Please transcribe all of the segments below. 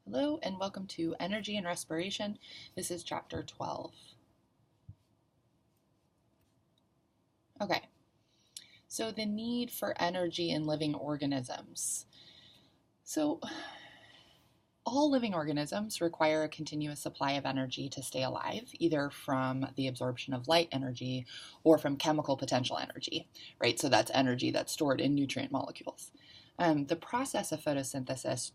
Hello and welcome to Energy and Respiration. This is chapter 12. Okay, so the need for energy in living organisms. So all living organisms require a continuous supply of energy to stay alive, either from the absorption of light energy or from chemical potential energy, right? So that's energy that's stored in nutrient molecules. The process of photosynthesis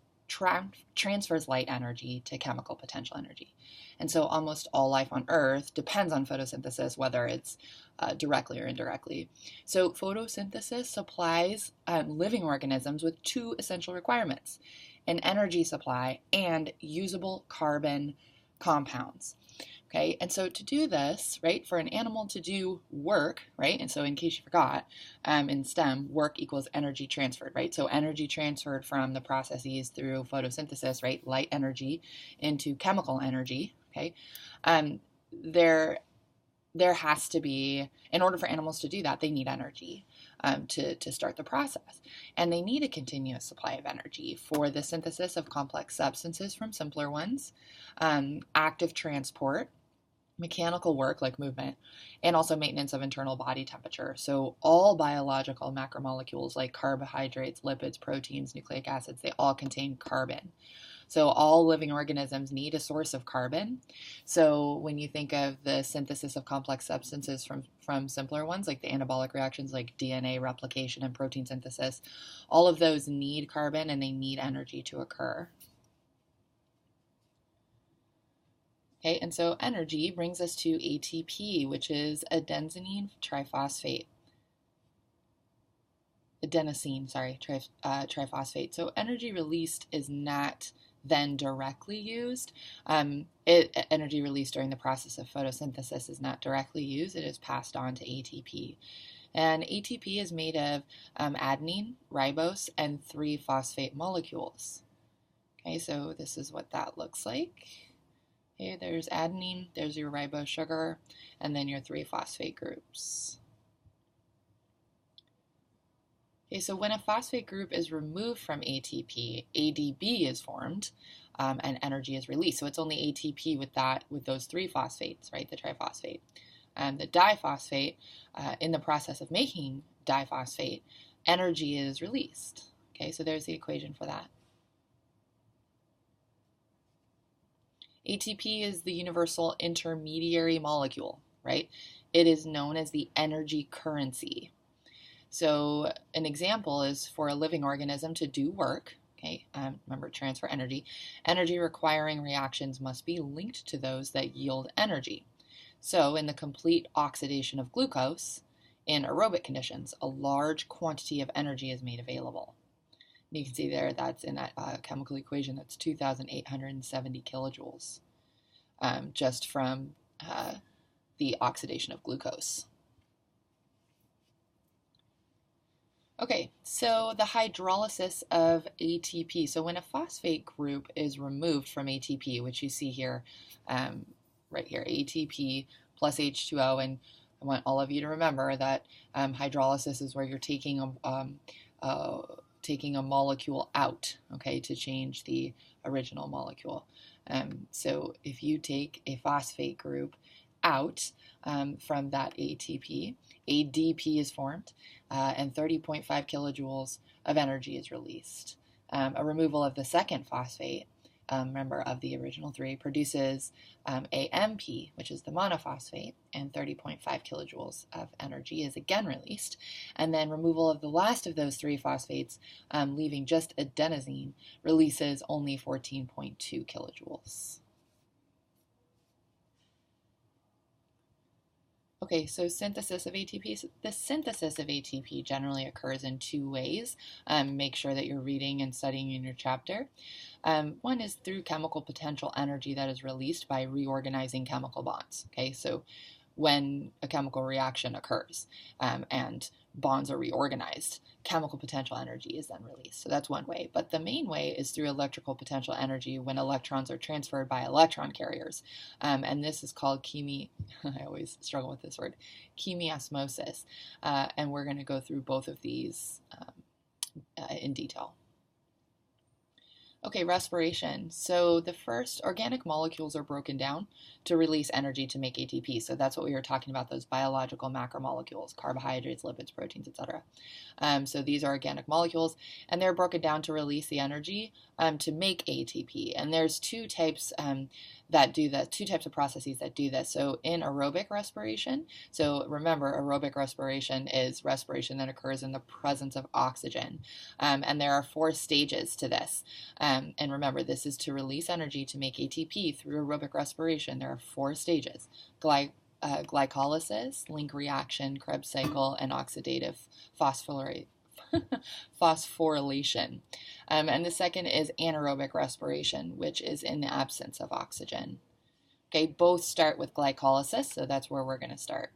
transfers light energy to chemical potential energy. And so almost all life on Earth depends on photosynthesis, whether it's directly or indirectly. So photosynthesis supplies living organisms with two essential requirements: an energy supply and usable carbon compounds. Okay, and so to do this, right, for an animal to do work, right, and so in case you forgot, in STEM, work equals energy transferred, right? So energy transferred from the processes through photosynthesis, right, light energy into chemical energy, okay, there has to be, in order for animals to do that, they need energy to start the process. And they need a continuous supply of energy for the synthesis of complex substances from simpler ones, active transport, mechanical work like movement, and also maintenance of internal body temperature. So all biological macromolecules like carbohydrates, lipids, proteins, nucleic acids, they all contain carbon. So all living organisms need a source of carbon. So when you think of the synthesis of complex substances from simpler ones, like the anabolic reactions like DNA replication and protein synthesis, all of those need carbon and they need energy to occur. Okay, and so energy brings us to ATP, which is adenosine triphosphate. Triphosphate. So energy released is not then directly used. Energy released during the process of photosynthesis is not directly used. It is passed on to ATP. And ATP is made of adenine, ribose, and 3-phosphate molecules. Okay, so this is what that looks like. Okay, there's adenine, there's your ribose sugar, and then your 3-phosphate groups. Okay, so when a phosphate group is removed from ATP, ADB is formed, and energy is released. So it's only ATP with those 3 phosphates, right? The triphosphate. The diphosphate, in the process of making diphosphate, energy is released. Okay, so there's the equation for that. ATP is the universal intermediary molecule, right? It is known as the energy currency. So an example is for a living organism to do work, okay, remember transfer energy, energy requiring reactions must be linked to those that yield energy. So in the complete oxidation of glucose, in aerobic conditions, a large quantity of energy is made available. And you can see there that's in that chemical equation, that's 2,870 kilojoules just from the oxidation of glucose. Okay, so the hydrolysis of ATP. So when a phosphate group is removed from ATP, which you see here, right here, ATP plus H2O, and I want all of you to remember that hydrolysis is where you're taking a molecule out, okay, to change the original molecule. So if you take a phosphate group out from that ATP, ADP is formed, and 30.5 kilojoules of energy is released. A removal of the second phosphate, remember, of the original 3, produces AMP, which is the monophosphate, and 30.5 kilojoules of energy is again released. And then removal of the last of those 3 phosphates, leaving just adenosine, releases only 14.2 kilojoules. Okay, so synthesis of ATP. The synthesis of ATP generally occurs in 2 ways. Make sure that you're reading and studying in your chapter. One is through chemical potential energy that is released by reorganizing chemical bonds. Okay, so when a chemical reaction occurs and bonds are reorganized, chemical potential energy is then released. So that's one way. But the main way is through electrical potential energy when electrons are transferred by electron carriers. And this is called I always struggle with this word, chemiosmosis. And we're going to go through both of these in detail. Okay, respiration. So the first organic molecules are broken down to release energy to make ATP. So that's what we were talking about, those biological macromolecules, carbohydrates, lipids, proteins, etc. So these are organic molecules, and they're broken down to release the energy to make ATP. And there's two types that do that, two types of processes that do this. So in aerobic respiration, so remember, aerobic respiration is respiration that occurs in the presence of oxygen. And there are 4 stages to this. And remember, this is to release energy to make ATP through aerobic respiration. There are 4 stages: glycolysis, link reaction, Krebs cycle, and oxidative phosphorylation. And the second is anaerobic respiration, which is in the absence of oxygen. Okay, both start with glycolysis, so that's where we're going to start.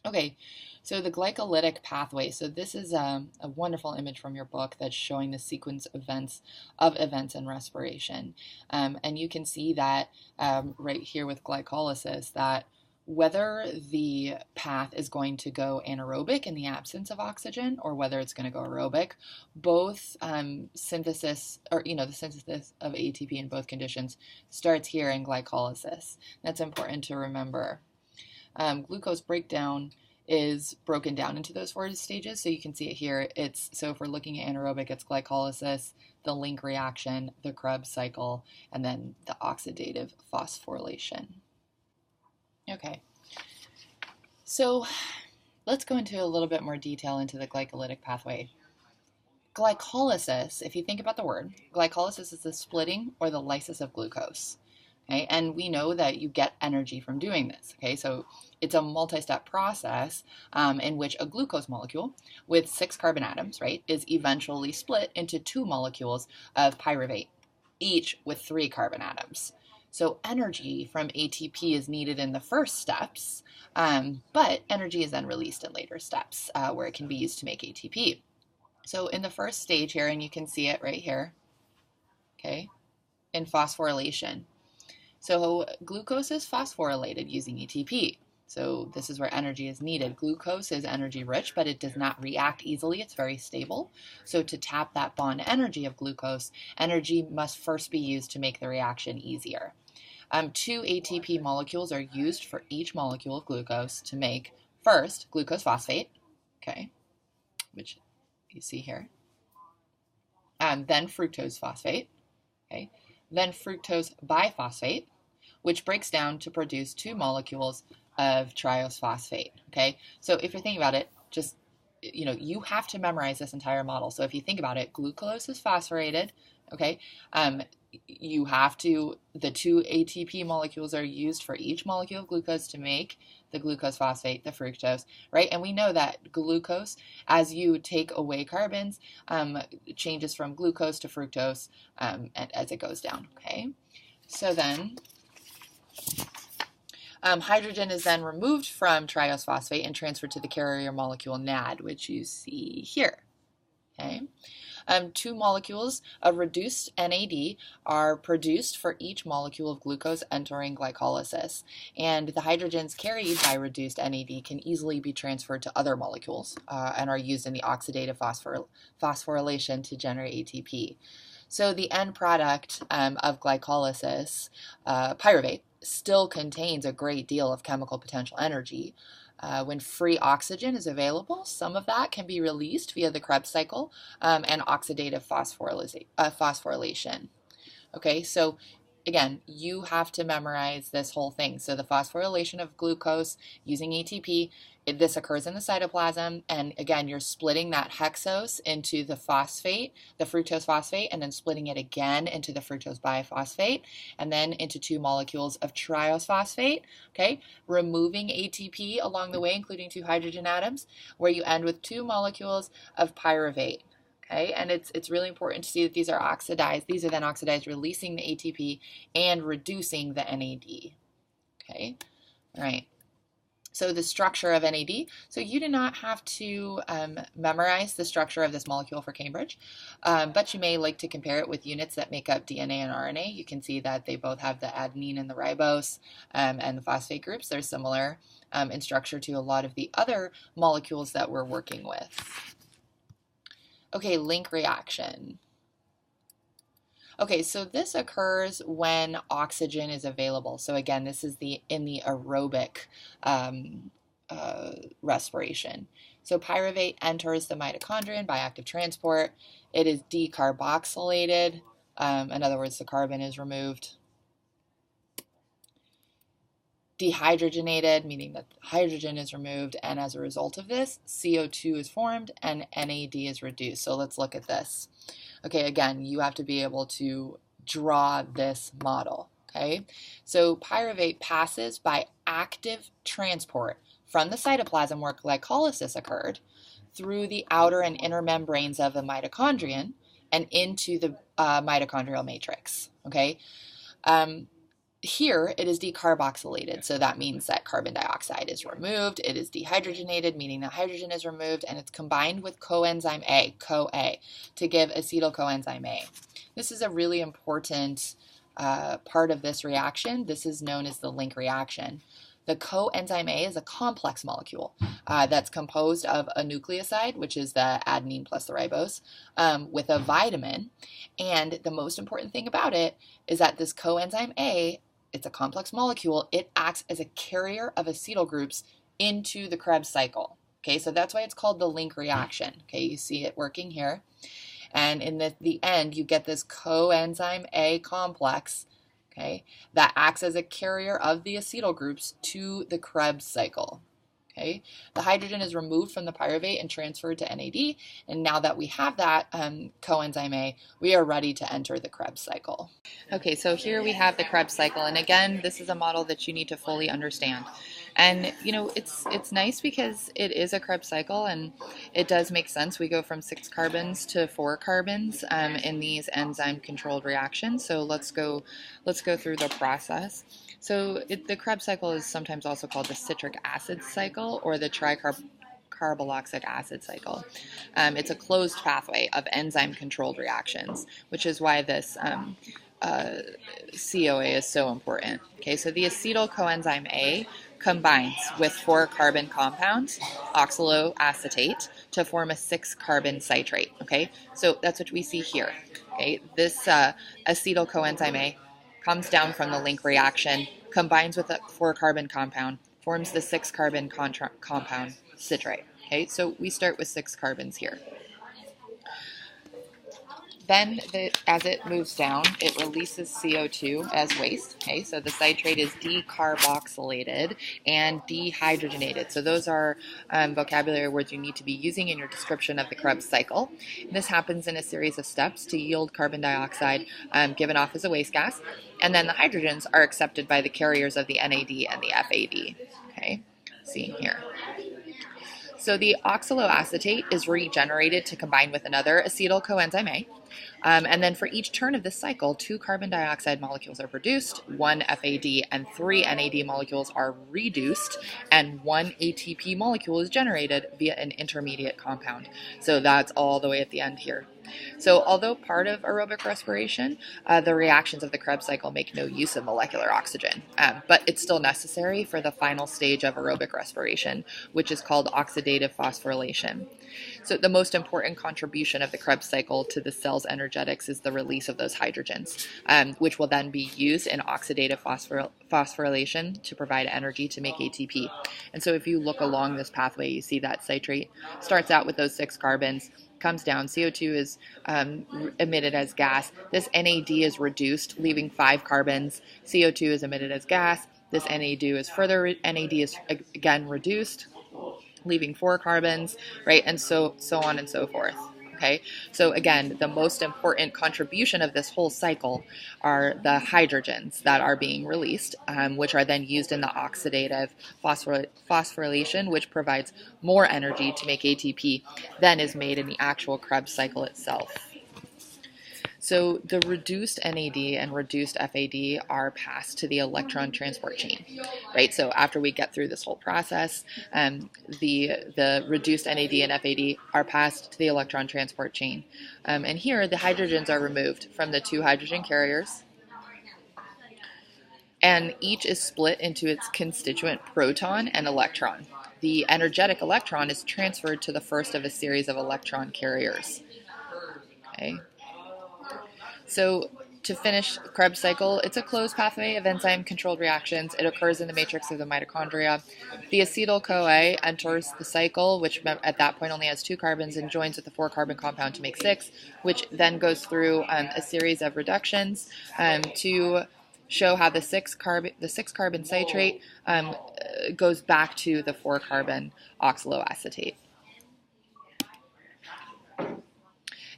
Okay, so the glycolytic pathway. So this is a wonderful image from your book that's showing the sequence of events in respiration. And you can see that right here with glycolysis, that whether the path is going to go anaerobic in the absence of oxygen or whether it's going to go aerobic, both synthesis, or the synthesis of ATP in both conditions starts here in glycolysis. That's important to remember. Glucose breakdown is broken down into those 4 stages. So you can see it here. So if we're looking at anaerobic, it's glycolysis, the link reaction, the Krebs cycle, and then the oxidative phosphorylation. Okay, so let's go into a little bit more detail into the glycolytic pathway. Glycolysis, if you think about the word, glycolysis is the splitting or the lysis of glucose. Okay, and we know that you get energy from doing this. Okay, so it's a multi-step process in which a glucose molecule with 6 carbon atoms, right, is eventually split into 2 molecules of pyruvate, each with 3 carbon atoms. So energy from ATP is needed in the first steps, but energy is then released in later steps where it can be used to make ATP. So in the first stage here, and you can see it right here, okay, in phosphorylation. So glucose is phosphorylated using ATP. So this is where energy is needed. Glucose is energy rich, but it does not react easily. It's very stable. So to tap that bond energy of glucose, energy must first be used to make the reaction easier. 2 ATP molecules are used for each molecule of glucose to make, first, glucose phosphate, okay, which you see here, then fructose phosphate, okay, then fructose biphosphate, which breaks down to produce 2 molecules of triose phosphate, okay? So if you're thinking about it, just, you have to memorize this entire model. So if you think about it, glucose is phosphorylated, okay? The 2 ATP molecules are used for each molecule of glucose to make the glucose phosphate, the fructose, right? And we know that glucose, as you take away carbons, changes from glucose to fructose and as it goes down, okay? So then hydrogen is then removed from triose phosphate and transferred to the carrier molecule NAD, which you see here, okay? 2 molecules of reduced NAD are produced for each molecule of glucose entering glycolysis, and the hydrogens carried by reduced NAD can easily be transferred to other molecules and are used in the oxidative phosphorylation to generate ATP. So the end product of glycolysis, pyruvate, still contains a great deal of chemical potential energy. When free oxygen is available, some of that can be released via the Krebs cycle and oxidative phosphorylation. Okay, so again, you have to memorize this whole thing. So the phosphorylation of glucose using ATP, this occurs in the cytoplasm, and again, you're splitting that hexose into the phosphate, the fructose phosphate, and then splitting it again into the fructose biphosphate, and then into 2 molecules of triose phosphate, okay, removing ATP along the way, including 2 hydrogen atoms, where you end with 2 molecules of pyruvate. Okay, and it's really important to see that these are oxidized. These are then oxidized, releasing the ATP and reducing the NAD. Okay, all right. So the structure of NAD. So you do not have to memorize the structure of this molecule for Cambridge, but you may like to compare it with units that make up DNA and RNA. You can see that they both have the adenine and the ribose and the phosphate groups. They're similar in structure to a lot of the other molecules that we're working with. Okay, link reaction. Okay, so this occurs when oxygen is available. So again, this is in the aerobic um, respiration. So pyruvate enters the mitochondrion by active transport. It is decarboxylated. In other words, the carbon is removed. Dehydrogenated, meaning that hydrogen is removed, and as a result of this, CO2 is formed and NAD is reduced. So let's look at this. Okay, again, you have to be able to draw this model, okay? So pyruvate passes by active transport from the cytoplasm where glycolysis occurred through the outer and inner membranes of the mitochondrion and into the mitochondrial matrix, okay? Here, it is decarboxylated, so that means that carbon dioxide is removed. It is dehydrogenated, meaning that hydrogen is removed, and it's combined with coenzyme A, CoA, to give acetyl coenzyme A. This is a really important part of this reaction. This is known as the link reaction. The coenzyme A is a complex molecule that's composed of a nucleoside, which is the adenine plus the ribose, with a vitamin. And the most important thing about it is that this coenzyme A, it's a complex molecule, it acts as a carrier of acetyl groups into the Krebs cycle. Okay, so that's why it's called the link reaction. Okay, you see it working here. And in the end, you get this coenzyme A complex, okay, that acts as a carrier of the acetyl groups to the Krebs cycle. Okay, the hydrogen is removed from the pyruvate and transferred to NAD, and now that we have that coenzyme A, we are ready to enter the Krebs cycle. Okay, so here we have the Krebs cycle, and again, this is a model that you need to fully understand. And you know, it's nice because it is a Krebs cycle, and it does make sense. We go from 6 carbons to 4 carbons in these enzyme-controlled reactions. So let's go through the process. So the Krebs cycle is sometimes also called the citric acid cycle or the tricarboxylic acid cycle. It's a closed pathway of enzyme-controlled reactions, which is why this CoA is so important. Okay, so the acetyl coenzyme A combines with 4 carbon compounds, oxaloacetate, to form a 6-carbon citrate. Okay, so that's what we see here. Okay, this acetyl coenzyme A comes down from the link reaction, combines with a 4-carbon compound, forms the 6-carbon compound citrate. Okay, so we start with 6 carbons here. Then, as it moves down, it releases CO2 as waste. Okay, so the citrate is decarboxylated and dehydrogenated. So those are vocabulary words you need to be using in your description of the Krebs cycle. And this happens in a series of steps to yield carbon dioxide given off as a waste gas. And then the hydrogens are accepted by the carriers of the NAD and the FAD. Okay, seeing here. So the oxaloacetate is regenerated to combine with another acetyl coenzyme A. And then for each turn of this cycle, 2 carbon dioxide molecules are produced, 1 FAD and 3 NAD molecules are reduced, and 1 ATP molecule is generated via an intermediate compound. So that's all the way at the end here. So although part of aerobic respiration, the reactions of the Krebs cycle make no use of molecular oxygen, but it's still necessary for the final stage of aerobic respiration, which is called oxidative phosphorylation. So the most important contribution of the Krebs cycle to the cell's energetics is the release of those hydrogens, which will then be used in oxidative phosphorylation to provide energy to make ATP. And so if you look along this pathway, you see that citrate starts out with those 6 carbons, comes down, CO2 is emitted as gas. This NAD is reduced, leaving 5 carbons. CO2 is emitted as gas. This NAD is again reduced, leaving 4 carbons, right? And so on and so forth. Okay, so again, the most important contribution of this whole cycle are the hydrogens that are being released, which are then used in the oxidative phosphorylation, which provides more energy to make ATP than is made in the actual Krebs cycle itself. So the reduced NAD and reduced FAD are passed to the electron transport chain, right? So after we get through this whole process, the reduced NAD and FAD are passed to the electron transport chain. And here the hydrogens are removed from the 2 hydrogen carriers, and each is split into its constituent proton and electron. The energetic electron is transferred to the first of a series of electron carriers. Okay. So to finish Krebs cycle, it's a closed pathway of enzyme-controlled reactions. It occurs in the matrix of the mitochondria. The acetyl-CoA enters the cycle, which at that point only has 2 carbons, and joins with the 4-carbon compound to make 6, which then goes through a series of reductions to show how the 6-carbon citrate goes back to the 4-carbon oxaloacetate.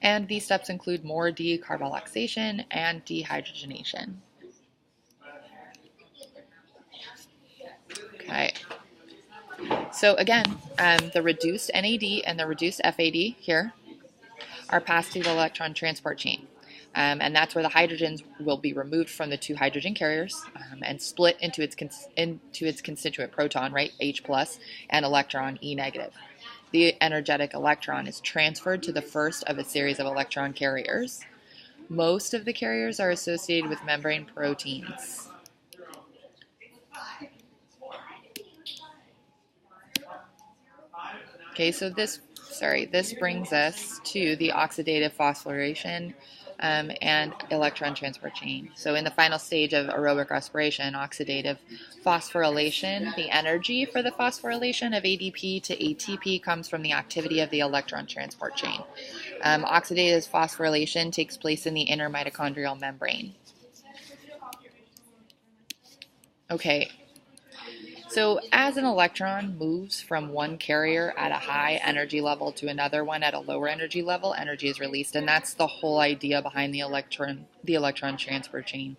And these steps include more decarboxylation and dehydrogenation. Okay. So again, the reduced NAD and the reduced FAD here are passed through the electron transport chain. And that's where the hydrogens will be removed from the 2 hydrogen carriers and split into its constituent proton, right, H+, and electron, E-. The energetic electron is transferred to the first of a series of electron carriers. Most of the carriers are associated with membrane proteins. Okay, so this brings us to the oxidative phosphorylation and electron transport chain. So in the final stage of aerobic respiration, oxidative phosphorylation, the energy for the phosphorylation of ADP to ATP comes from the activity of the electron transport chain. Oxidative phosphorylation takes place in the inner mitochondrial membrane. Okay. So as an electron moves from one carrier at a high energy level to another one at a lower energy level, energy is released, and that's the whole idea behind the electron transfer chain.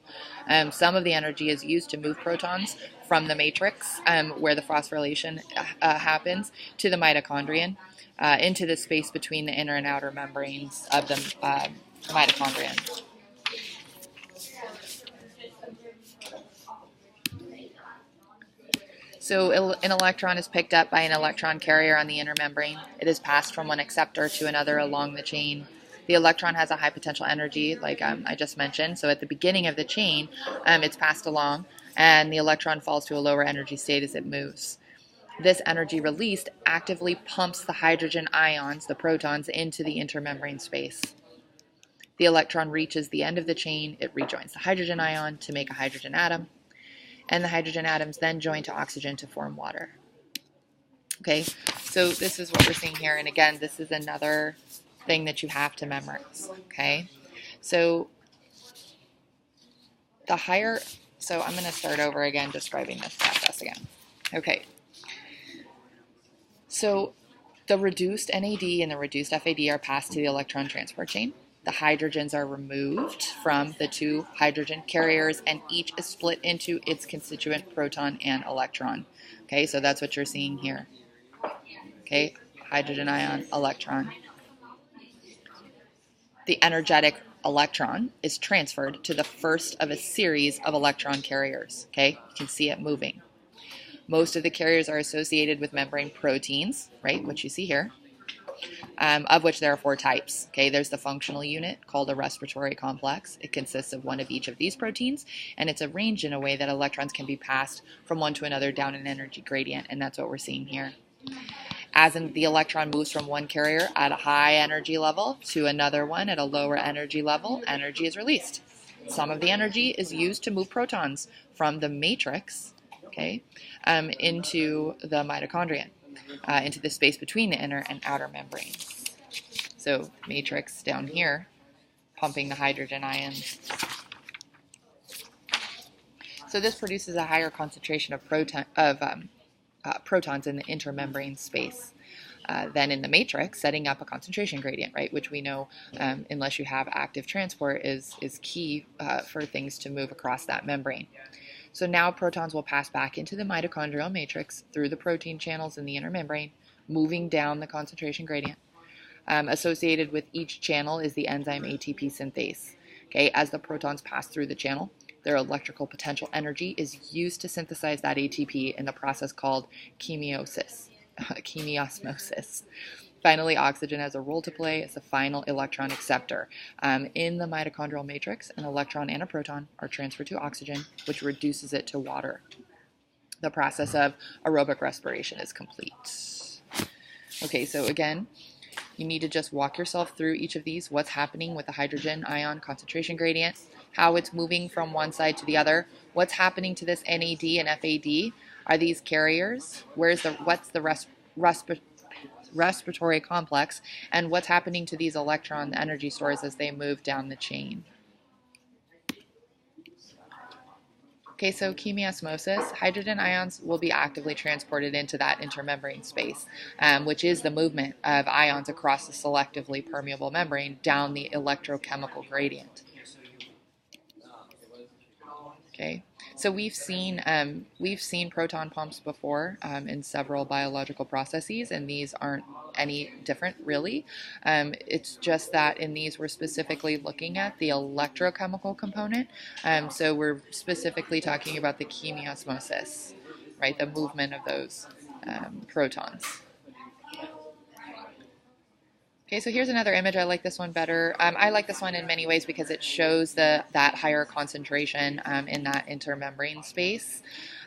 Some of the energy is used to move protons from the matrix, where the phosphorylation happens, to the mitochondrion, into the space between the inner and outer membranes of the mitochondrion. So an electron is picked up by an electron carrier on the inner membrane. It is passed from one acceptor to another along the chain. The electron has a high potential energy, like I just mentioned. So at the beginning of the chain, it's passed along, and the electron falls to a lower energy state as it moves. This energy released actively pumps the hydrogen ions, the protons, into the intermembrane space. The electron reaches the end of the chain. It rejoins the hydrogen ion to make a hydrogen atom, and the hydrogen atoms then join to oxygen to form water. Okay, so this is what we're seeing here, and again, this is another thing that you have to memorize, okay? So I'm going to start over again describing this process again. Okay, so the reduced NAD and the reduced FAD are passed to the electron transport chain. The hydrogens are removed from the 2 hydrogen carriers, and each is split into its constituent proton and electron. Okay, so that's what you're seeing here. Okay, hydrogen ion, electron. The energetic electron is transferred to the first of a series of electron carriers. Okay, you can see it moving. Most of the carriers are associated with membrane proteins, right, which you see here. Of which there are 4 types. Okay, there's the functional unit called a respiratory complex. It consists of one of each of these proteins, and it's arranged in a way that electrons can be passed from one to another down an energy gradient, and that's what we're seeing here. As the electron moves from one carrier at a high energy level to another one at a lower energy level, energy is released. Some of the energy is used to move protons from the matrix, okay, into the mitochondrion. Into the space between the inner and outer membranes. So matrix down here, pumping the hydrogen ions. So this produces a higher concentration of protons in the intermembrane space than in the matrix, setting up a concentration gradient, right? Which we know, unless you have active transport, is key for things to move across that membrane. So now protons will pass back into the mitochondrial matrix through the protein channels in the inner membrane, moving down the concentration gradient. Associated with each channel is the enzyme ATP synthase. Okay, as the protons pass through the channel, their electrical potential energy is used to synthesize that ATP in the process called chemiosmosis. Finally, oxygen has a role to play as the final electron acceptor. In the mitochondrial matrix, an electron and a proton are transferred to oxygen, which reduces it to water. The process of aerobic respiration is complete. Okay, so again, You need to just walk yourself through each of these, what's happening with the hydrogen ion concentration gradient, how it's moving from one side to the other, what's happening to this NAD and FAD. Are these carriers? What's the respiratory complex, and what's happening to these electron energy stores as they move down the chain? Okay, so chemiosmosis, hydrogen ions will be actively transported into that intermembrane space, which is the movement of ions across the selectively permeable membrane down the electrochemical gradient. Okay, so we've seen proton pumps before in several biological processes, and these aren't any different really. It's just that in these we're specifically looking at the electrochemical component. So we're specifically talking about the chemiosmosis, right? The movement of those protons. Okay, so here's another image. I like this one better. I like this one in many ways because it shows that higher concentration in that intermembrane space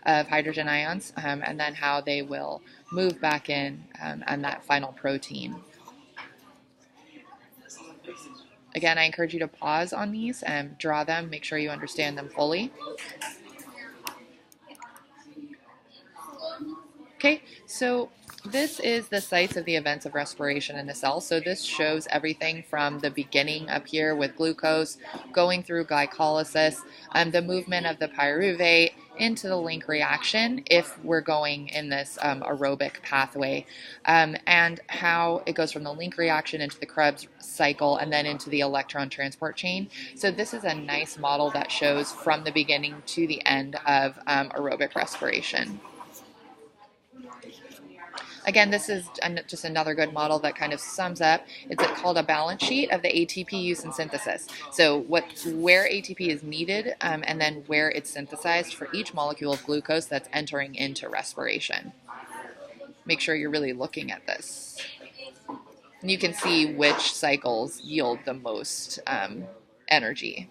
of hydrogen ions, and then how they will move back in and that final protein. Again, I encourage you to pause on these and draw them, make sure you understand them fully. Okay, so this is the sites of the events of respiration in the cell. So this shows everything from the beginning up here with glucose, going through glycolysis, the movement of the pyruvate into the link reaction if we're going in this aerobic pathway, and how it goes from the link reaction into the Krebs cycle and then into the electron transport chain. So this is a nice model that shows from the beginning to the end of aerobic respiration. Again, this is just another good model that kind of sums up. It's called a balance sheet of the ATP use in synthesis. So where ATP is needed, and then where it's synthesized for each molecule of glucose that's entering into respiration. Make sure you're really looking at this. And you can see which cycles yield the most energy.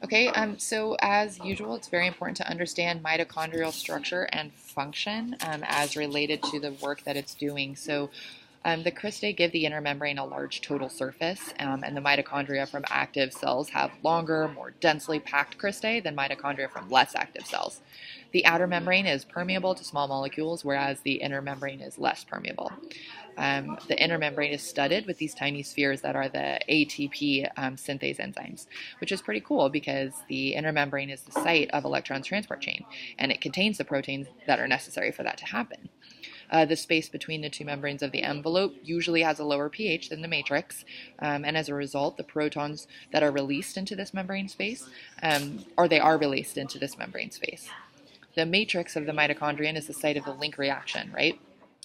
Okay, so as usual, it's very important to understand mitochondrial structure and function as related to the work that it's doing. So the cristae give the inner membrane a large total surface, and the mitochondria from active cells have longer, more densely packed cristae than mitochondria from less active cells. The outer membrane is permeable to small molecules, whereas the inner membrane is less permeable. The inner membrane is studded with these tiny spheres that are the ATP synthase enzymes, which is pretty cool because the inner membrane is the site of electrons transport chain, and it contains the proteins that are necessary for that to happen. The space between the two membranes of the envelope usually has a lower pH than the matrix, and as a result, the protons that are released into this membrane space, they are released into this membrane space. The matrix of the mitochondrion is the site of the link reaction, right?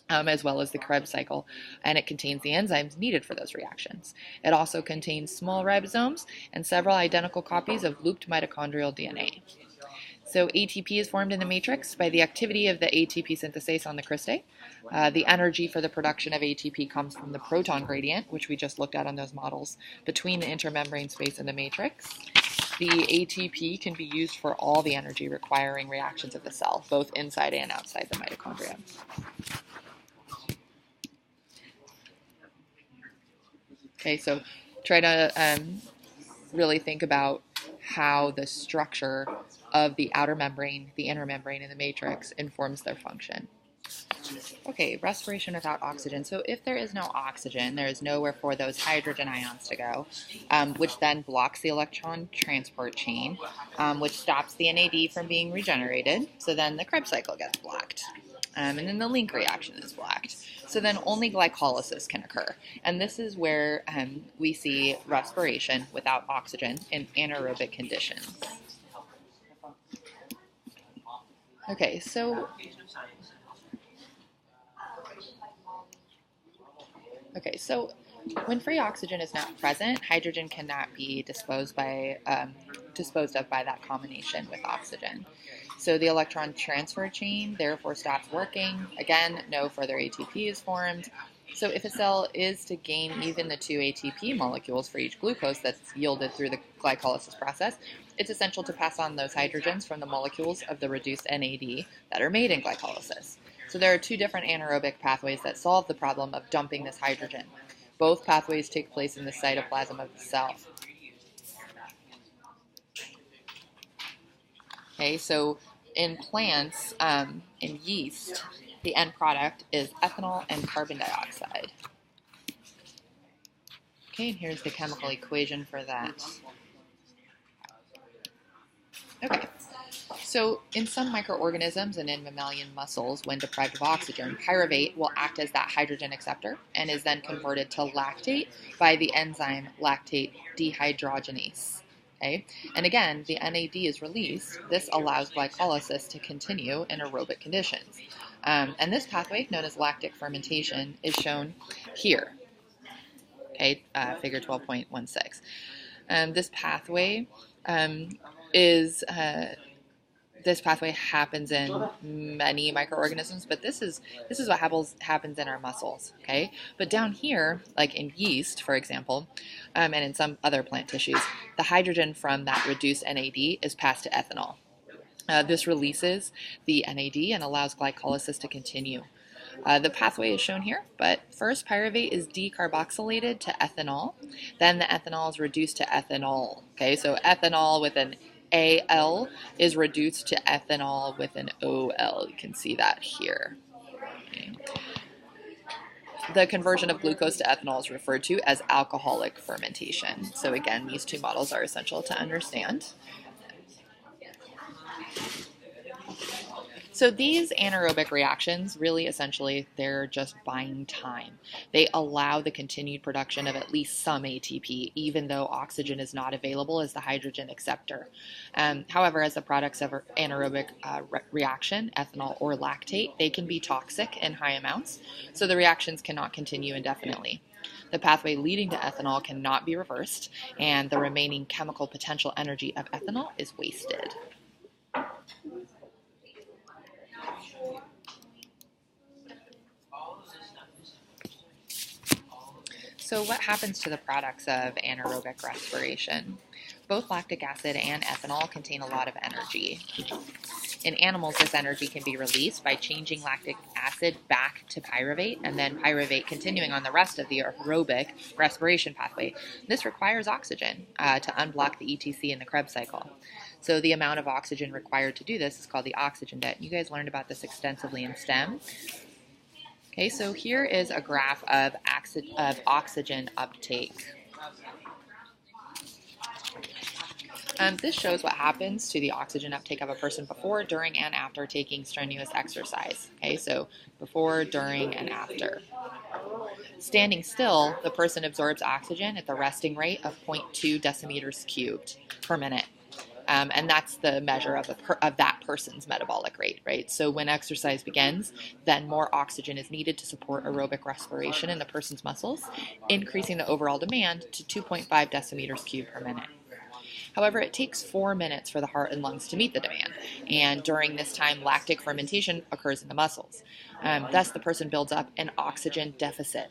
As well as the Krebs cycle, and it contains the enzymes needed for those reactions. It also contains small ribosomes and several identical copies of looped mitochondrial DNA. So ATP is formed in the matrix by the activity of the ATP synthase on the cristae. The energy for the production of ATP comes from the proton gradient, which we just looked at on those models, between the intermembrane space and the matrix. The ATP can be used for all the energy requiring reactions of the cell, both inside and outside the mitochondria. Okay, so try to really think about how the structure of the outer membrane, the inner membrane, and the matrix informs their function. Okay, respiration without oxygen. So if there is no oxygen, there is nowhere for those hydrogen ions to go, which then blocks the electron transport chain, which stops the NAD from being regenerated. So then the Krebs cycle gets blocked. And then the link reaction is blocked. So then only glycolysis can occur. And this is where we see respiration without oxygen in anaerobic conditions. Okay, so when free oxygen is not present, hydrogen cannot be disposed of by that combination with oxygen. So the electron transfer chain therefore stops working. Again, no further ATP is formed. So if a cell is to gain even the 2 ATP molecules for each glucose that's yielded through the glycolysis process, it's essential to pass on those hydrogens from the molecules of the reduced NAD that are made in glycolysis. So there are two different anaerobic pathways that solve the problem of dumping this hydrogen. Both pathways take place in the cytoplasm of the cell. Okay, so in plants, in yeast, the end product is ethanol and carbon dioxide. Okay, and here's the chemical equation for that. Okay, so in some microorganisms and in mammalian muscles, when deprived of oxygen, pyruvate will act as that hydrogen acceptor and is then converted to lactate by the enzyme lactate dehydrogenase. Okay, and again, the NAD is released. This allows glycolysis to continue in aerobic conditions. And this pathway, known as lactic fermentation, is shown here. Okay, figure 12.16. This pathway this pathway happens in many microorganisms, but this is what happens in our muscles. Okay, but down here, like in yeast, for example, and in some other plant tissues, the hydrogen from that reduced NAD is passed to ethanol. This releases the NAD and allows glycolysis to continue. The pathway is shown here, but first pyruvate is decarboxylated to ethanol. Then the ethanol is reduced to ethanol. Okay, so ethanol with an AL is reduced to ethanol with an OL. You can see that here. Okay. The conversion of glucose to ethanol is referred to as alcoholic fermentation. So again, these two models are essential to understand. So these anaerobic reactions, really essentially, they're just buying time. They allow the continued production of at least some ATP, even though oxygen is not available as the hydrogen acceptor. However, as the products of anaerobic reaction, ethanol or lactate, they can be toxic in high amounts, so the reactions cannot continue indefinitely. The pathway leading to ethanol cannot be reversed, and the remaining chemical potential energy of ethanol is wasted. So what happens to the products of anaerobic respiration? Both lactic acid and ethanol contain a lot of energy. In animals, this energy can be released by changing lactic acid back to pyruvate, and then pyruvate continuing on the rest of the aerobic respiration pathway. This requires oxygen to unblock the ETC in the Krebs cycle. So the amount of oxygen required to do this is called the oxygen debt. You guys learned about this extensively in STEM. Okay, so here is a graph of oxygen uptake. This shows what happens to the oxygen uptake of a person before, during, and after taking strenuous exercise. Okay, so before, during, and after. Standing still, the person absorbs oxygen at the resting rate of 0.2 decimeters cubed per minute. And that's the measure of that person's metabolic rate, right? So when exercise begins, then more oxygen is needed to support aerobic respiration in the person's muscles, increasing the overall demand to 2.5 decimeters cubed per minute. However, it takes 4 minutes for the heart and lungs to meet the demand, and during this time, lactic fermentation occurs in the muscles. Thus, the person builds up an oxygen deficit.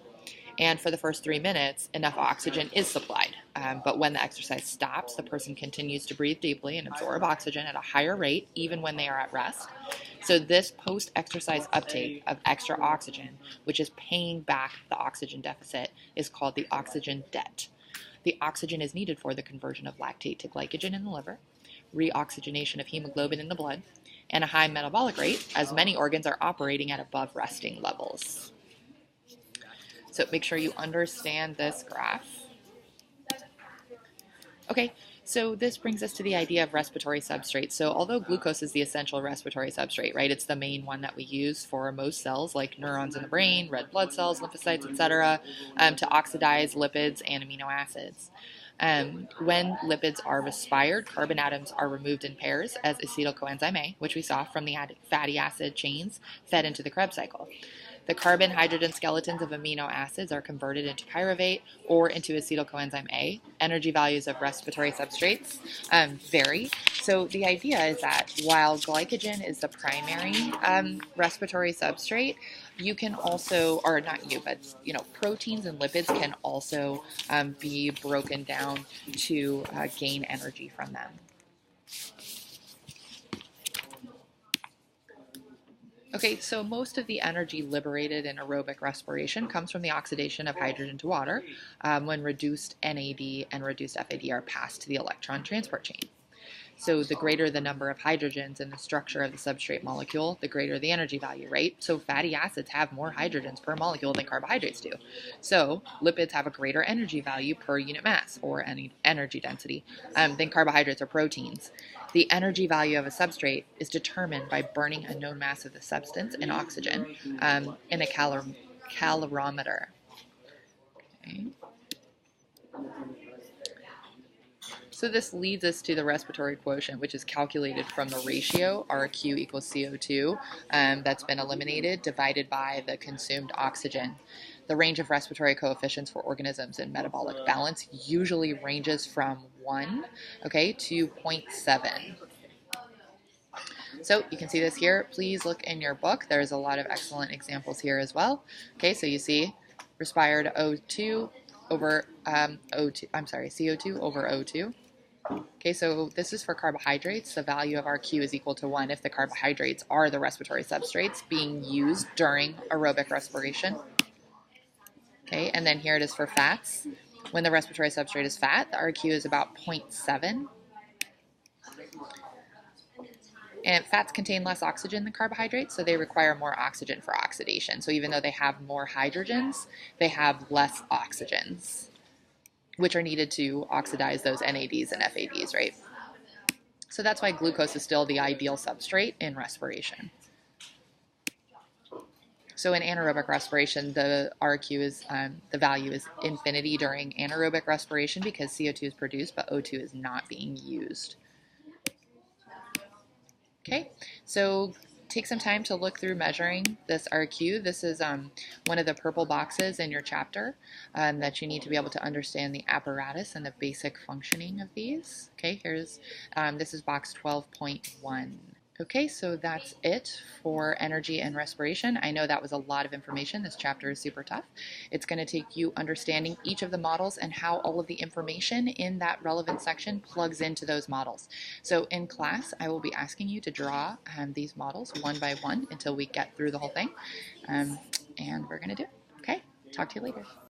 And for the first 3 minutes, enough oxygen is supplied. But when the exercise stops, the person continues to breathe deeply and absorb oxygen at a higher rate, even when they are at rest. So this post-exercise uptake of extra oxygen, which is paying back the oxygen deficit, is called the oxygen debt. The oxygen is needed for the conversion of lactate to glycogen in the liver, reoxygenation of hemoglobin in the blood, and a high metabolic rate, as many organs are operating at above resting levels. So make sure you understand this graph. Okay, so this brings us to the idea of respiratory substrates. So although glucose is the essential respiratory substrate, right, it's the main one that we use for most cells, like neurons in the brain, red blood cells, lymphocytes, etc., to oxidize lipids and amino acids. When lipids are respired, carbon atoms are removed in pairs as acetyl coenzyme A, which we saw from the fatty acid chains fed into the Krebs cycle. The carbon-hydrogen skeletons of amino acids are converted into pyruvate or into acetyl coenzyme A. Energy values of respiratory substrates vary. So the idea is that while glycogen is the primary respiratory substrate, you can also, or not you, but proteins and lipids can also be broken down to gain energy from them. Okay, so most of the energy liberated in aerobic respiration comes from the oxidation of hydrogen to water when reduced NAD and reduced FAD are passed to the electron transport chain. So the greater the number of hydrogens in the structure of the substrate molecule, the greater the energy value, right? So fatty acids have more hydrogens per molecule than carbohydrates do. So lipids have a greater energy value per unit mass, or any energy density, than carbohydrates or proteins. The energy value of a substrate is determined by burning a known mass of the substance in oxygen in a calorimeter. Okay. So this leads us to the respiratory quotient, which is calculated from the ratio RQ equals CO2 that's been eliminated divided by the consumed oxygen. The range of respiratory coefficients for organisms in metabolic balance usually ranges from 1, okay, to 0.7. So you can see this here. Please look in your book. There's a lot of excellent examples here as well. Okay, so you see respired O2 over CO2 over O2. Okay, so this is for carbohydrates. The value of RQ is equal to 1 if the carbohydrates are the respiratory substrates being used during aerobic respiration. Okay, and then here it is for fats. When the respiratory substrate is fat, the RQ is about 0.7. And fats contain less oxygen than carbohydrates, so they require more oxygen for oxidation. So even though they have more hydrogens, they have less oxygens, which are needed to oxidize those NADs and FADs, right? So that's why glucose is still the ideal substrate in respiration. So in anaerobic respiration, the RQ is, the value is infinity during anaerobic respiration because CO2 is produced, but O2 is not being used. Okay, so take some time to look through measuring this RQ. This is one of the purple boxes in your chapter that you need to be able to understand the apparatus and the basic functioning of these. Okay, this is box 12.1. Okay, so that's it for energy and respiration. I know that was a lot of information. This chapter is super tough. It's going to take you understanding each of the models and how all of the information in that relevant section plugs into those models. So in class, I will be asking you to draw these models one by one until we get through the whole thing. And we're going to do it. Okay, talk to you later.